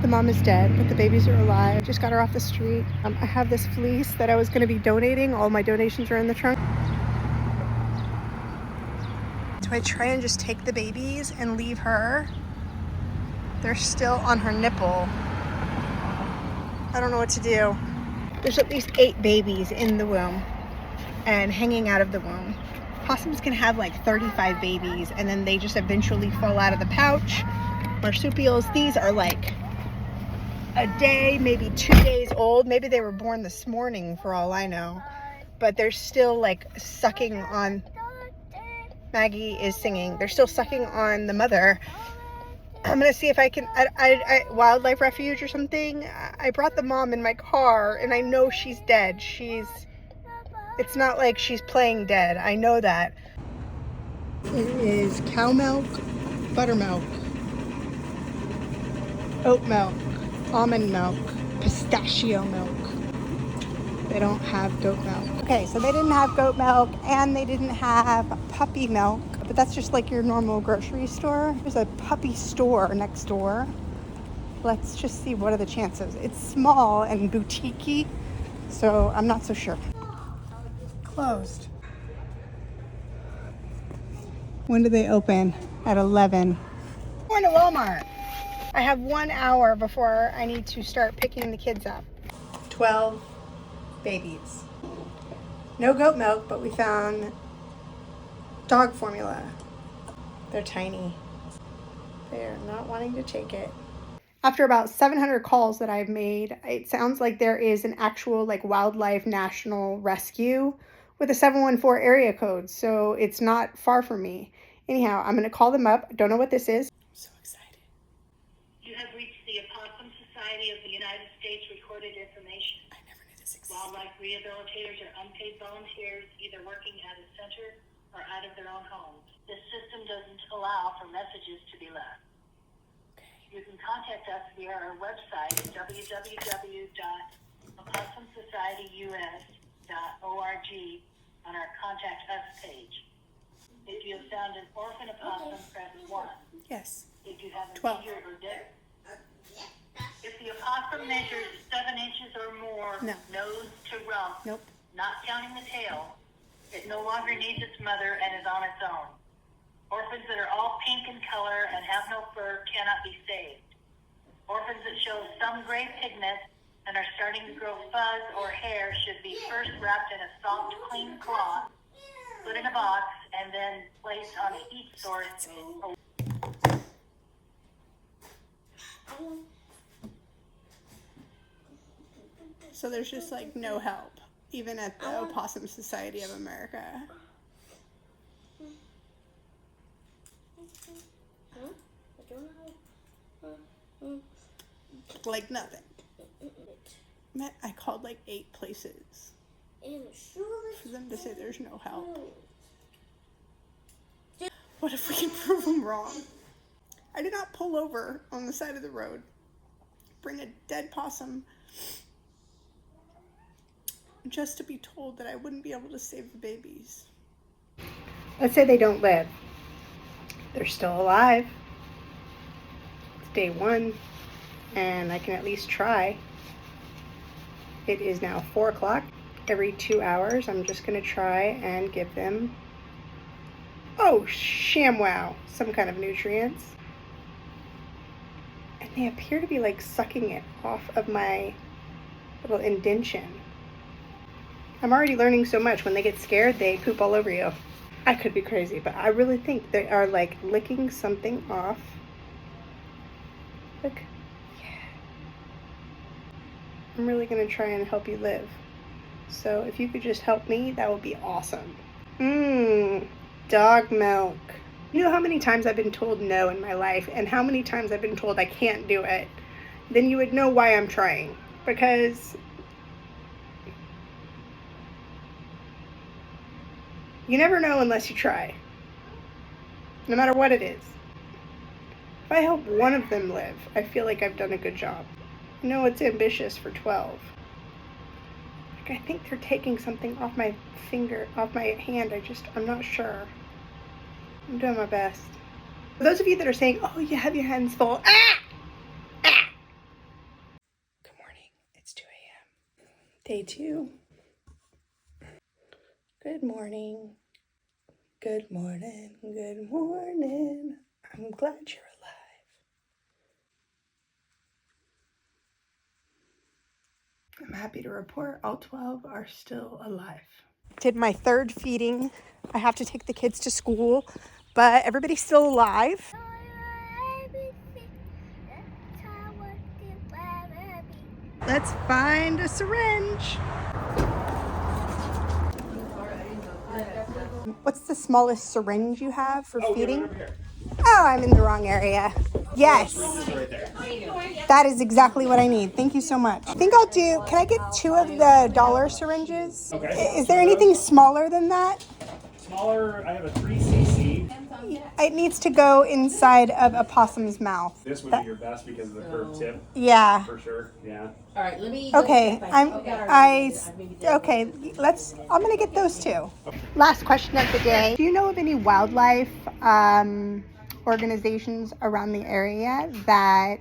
The mom is dead, but the babies are alive. Just got her off the street. I have this fleece that I was going to be donating. All my donations are in the trunk. Do I try and just take the babies and leave her? They're still on her nipple. I don't know what to do. There's at least 8 babies in the womb and hanging out of the womb. Possums can have like 35 babies and then they just eventually fall out of the pouch. Marsupials, these are like a day, maybe 2 days old. Maybe they were born this morning for all I know. But they're still like sucking on, Maggie is singing, they're still sucking on the mother. I'm gonna see if I can, wildlife refuge or something. I brought the mom in my car and I know she's dead. It's not like she's playing dead. I know that. It is cow milk, buttermilk, oat milk, almond milk, pistachio milk. They don't have goat milk. Okay, so they didn't have goat milk and they didn't have puppy milk, but that's just like your normal grocery store. There's a puppy store next door. Let's just see what are the chances. It's small and boutique-y, so I'm not so sure. Closed. When do they open? At 11. I'm going to Walmart. I have 1 hour before I need to start picking the kids up. 12 babies. No goat milk, but we found dog formula. They're tiny. They're not wanting to take it. After about 700 calls that I've made, it sounds like there is an actual like wildlife national rescue with a 714 area code, so it's not far from me. Anyhow, I'm going to call them up. Don't know what this is. I'm so excited. You have reached the Opossum Society of the United States Recorded Information. I never knew this existed. Wildlife rehabilitators are unpaid volunteers either working at a center or out of their own homes. This system doesn't allow for messages to be left. You can contact us via our website at www.opossumsocietyus.org on our Contact Us page. If you have found an orphan opossum, press 1. Yes. If you have a 12. seizure or death. If the opossum measures 7 inches or more, No. nose to rump, Nope. not counting the tail, it no longer needs its mother and is on its own. Orphans that are all pink in color and have no fur cannot be saved. Orphans that show some gray pigment and are starting to grow fuzz or hair should be first wrapped in a soft, clean cloth, put in a box, and then placed on a heat source. So there's just like no help, even at the Opossum Society of America. Like nothing. I called like 8 places for them to say there's no help. What if we can prove them wrong? I did not pull over on the side of the road, bring a dead possum, just to be told that I wouldn't be able to save the babies. Let's say they don't live. They're still alive. It's day 1, and I can at least try. It is now 4 o'clock. Every 2 hours, I'm just gonna try and give them, oh, ShamWow, some kind of nutrients. And they appear to be like sucking it off of my little indention. I'm already learning so much. When they get scared, they poop all over you. I could be crazy, but I really think they are like licking something off. Look. Yeah. I'm really gonna try and help you live. So if you could just help me, that would be awesome. Dog milk. You know how many times I've been told no in my life and how many times I've been told I can't do it? Then you would know why I'm trying. Because you never know unless you try. No matter what it is. If I help one of them live, I feel like I've done a good job. I know it's ambitious for 12. I think they're taking something off my finger, off my hand. I'm not sure. I'm doing my best. For those of you that are saying, oh, you have your hands full. Day 2. Good morning. Good morning. Good morning. I'm glad you're alive. I'm happy to report all 12 are still alive. Did my 3rd feeding. I have to take the kids to school, but everybody's still alive. Let's find a syringe. What's the smallest syringe you have for feeding? Oh, I'm in the wrong area. Yes. That is exactly what I need. Thank you so much. I think I'll do, can I get 2 of the dollar syringes? Okay. Is there anything smaller than that? Smaller, I have a 3cc. It needs to go inside of a possum's mouth. This would be your best because of the curved tip. Yeah. For sure, yeah. All right, let me. Okay, I'm gonna get those 2. Last question of the day. Do you know of any wildlife organizations around the area that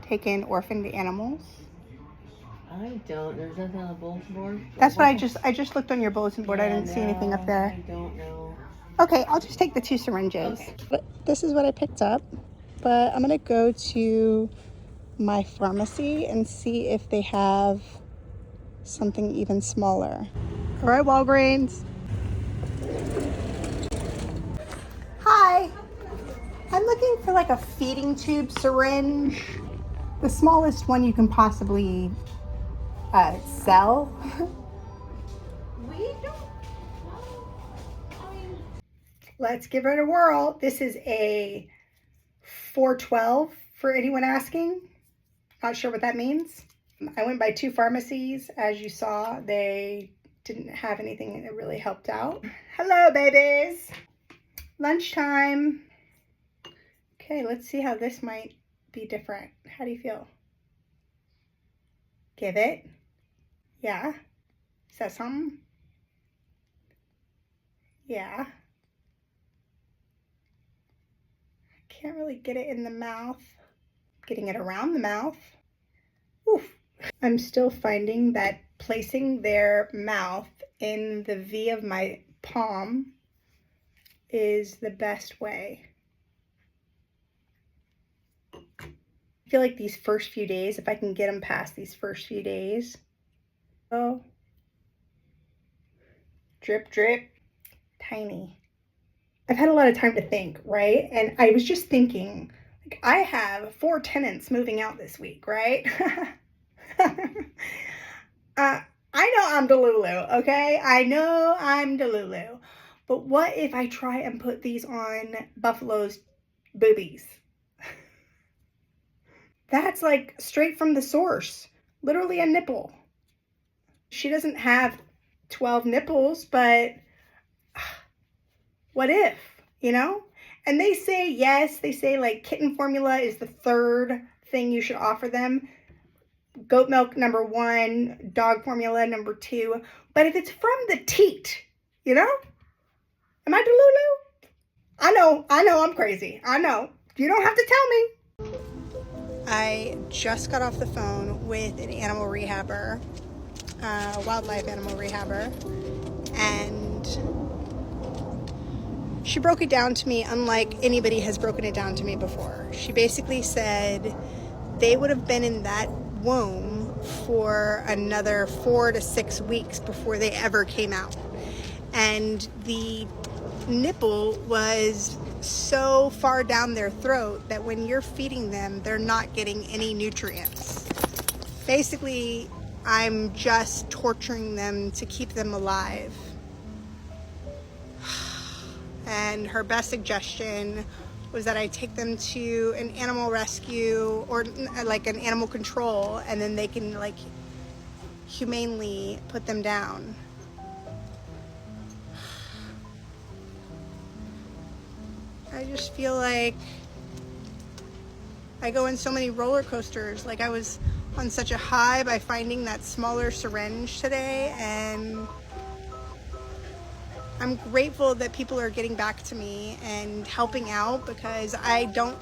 take in orphaned animals? I don't. There's nothing on the bulletin board. That's what I just looked on your bulletin board. I didn't see anything up there. I don't know. Okay, I'll just take the 2 syringes. Okay. But this is what I picked up, but I'm gonna go to my pharmacy and see if they have something even smaller. All right, Walgreens. Hi, I'm looking for like a feeding tube syringe, the smallest one you can possibly sell. We don't. Let's give it a whirl. This is a 412 for anyone asking. Not sure what that means. I went by 2 pharmacies. As you saw, they didn't have anything that really helped out. Hello, babies. Lunchtime. Okay, let's see how this might be different. How do you feel? Give it. Yeah. Is that something? Yeah. Can't really get it in the mouth. Getting it around the mouth. Oof. I'm still finding that placing their mouth in the V of my palm is the best way. I feel like these first few days, if I can get them past these first few days. Oh. Drip, drip. Tiny. I've had a lot of time to think, right? And I was just thinking, like, I have 4 tenants moving out this week, right? I know I'm Delulu, okay? I know I'm Delulu. But what if I try and put these on Buffalo's boobies? That's like straight from the source. Literally a nipple. She doesn't have 12 nipples, but what if, you know? And they say, yes, they say like kitten formula is the 3rd thing you should offer them. Goat milk, number 1, dog formula, number 2. But if it's from the teat, you know? Am I Delulu? I know, I'm crazy. I know. You don't have to tell me. I just got off the phone with an animal rehabber, wildlife animal rehabber, and she broke it down to me unlike anybody has broken it down to me before. She basically said they would have been in that womb for another 4 to 6 weeks before they ever came out. And the nipple was so far down their throat that when you're feeding them, they're not getting any nutrients. Basically, I'm just torturing them to keep them alive. And her best suggestion was that I take them to an animal rescue or like an animal control, and then they can like humanely put them down. I just feel like I go in so many roller coasters. Like I was on such a high by finding that smaller syringe today, and I'm grateful that people are getting back to me and helping out because I don't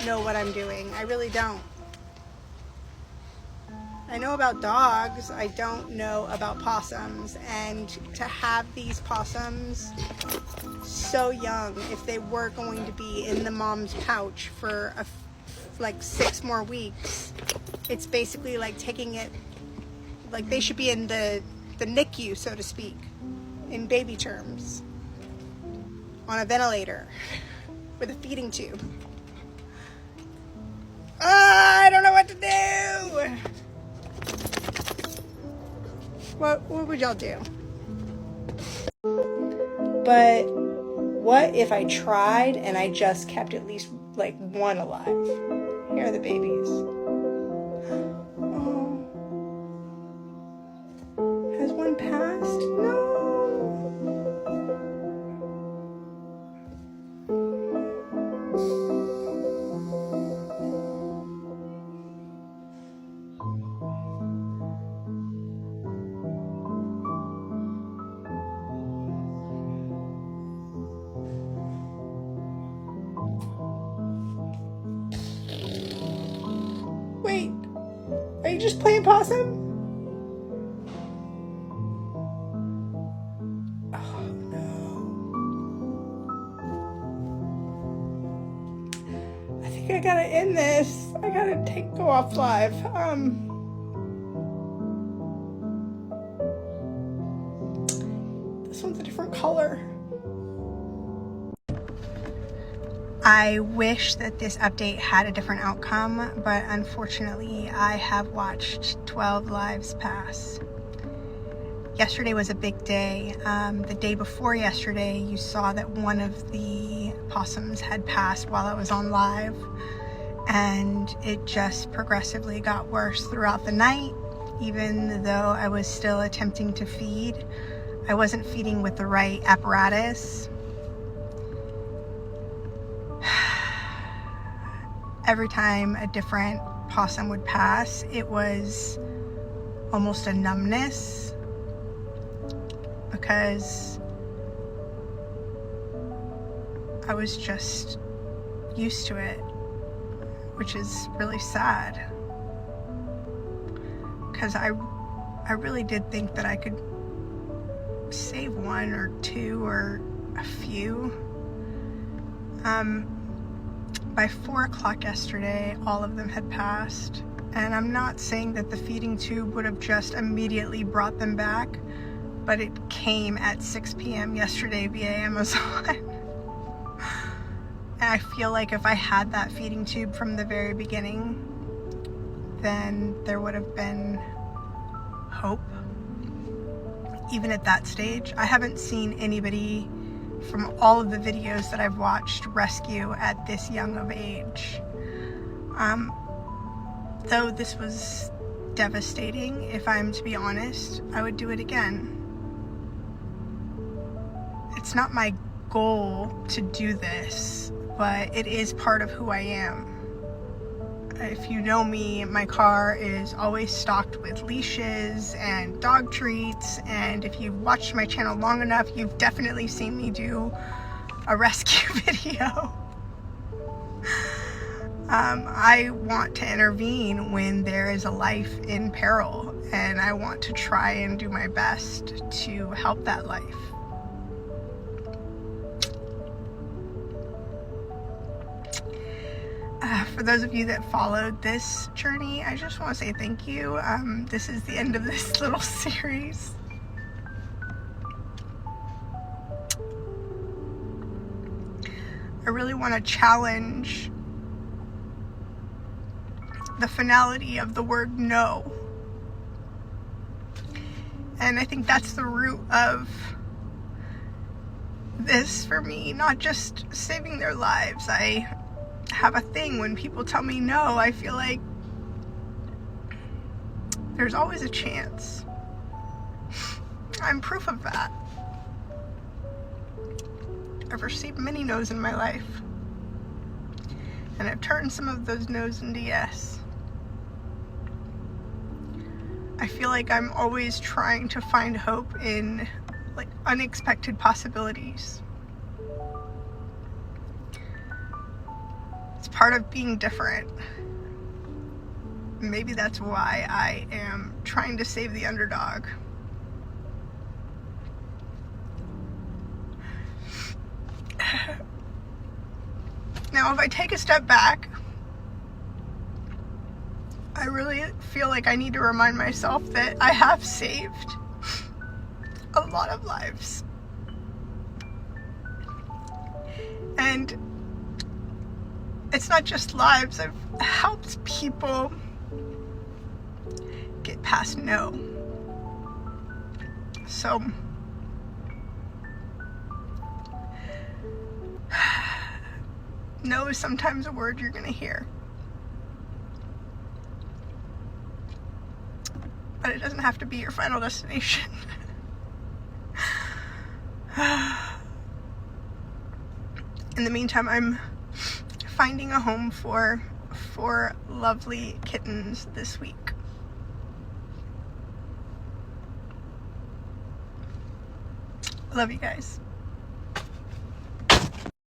know what I'm doing. I really don't. I know about dogs, I don't know about possums, and to have these possums so young, if they were going to be in the mom's pouch for like 6 more weeks, it's basically like taking it, like they should be in the NICU, so to speak, in baby terms, on a ventilator with a feeding tube. I don't know what to do. What would y'all do? But what if I tried and I just kept at least like one alive? Here are the babies. Oh. Has one passed? No. Wait, are you just playing possum? Oh no. I think I gotta end this. I gotta go off live. This one's a different color. I wish that this update had a different outcome, but unfortunately I have watched 12 lives pass. Yesterday was a big day. The day before yesterday, you saw that one of the possums had passed while I was on live, and it just progressively got worse throughout the night. Even though I was still attempting to feed, I wasn't feeding with the right apparatus. Every time a different possum would pass, it was almost a numbness, because I was just used to it, which is really sad, because I really did think that I could save one or two or a few. By 4 o'clock yesterday, all of them had passed, and I'm not saying that the feeding tube would have just immediately brought them back, but it came at 6 p.m. yesterday via Amazon. And I feel like if I had that feeding tube from the very beginning, then there would have been hope. Even at that stage, I haven't seen anybody from all of the videos that I've watched rescue at this young of age. Though this was devastating, if I'm to be honest, I would do it again. It's not my goal to do this, but it is part of who I am. If you know me, my car is always stocked with leashes and dog treats, and if you've watched my channel long enough, you've definitely seen me do a rescue video. I want to intervene when there is a life in peril, and I want to try and do my best to help that life. For those of you that followed this journey, I just want to say thank you. This is the end of this little series. I really want to challenge the finality of the word no. And I think that's the root of this for me, not just saving their lives. I have a thing when people tell me no, I feel like there's always a chance. I'm proof of that. I've received many no's in my life, and I've turned some of those no's into yes. I feel like I'm always trying to find hope in like unexpected possibilities. It's part of being different. maybe that's why I am trying to save the underdog. Now, if I take a step back, I really feel like I need to remind myself that I have saved a lot of lives. And it's not just lives, I've helped people get past no. So, no is sometimes a word you're gonna hear. But it doesn't have to be your final destination. In the meantime, I'm finding a home for 4 lovely kittens this week. Love you guys.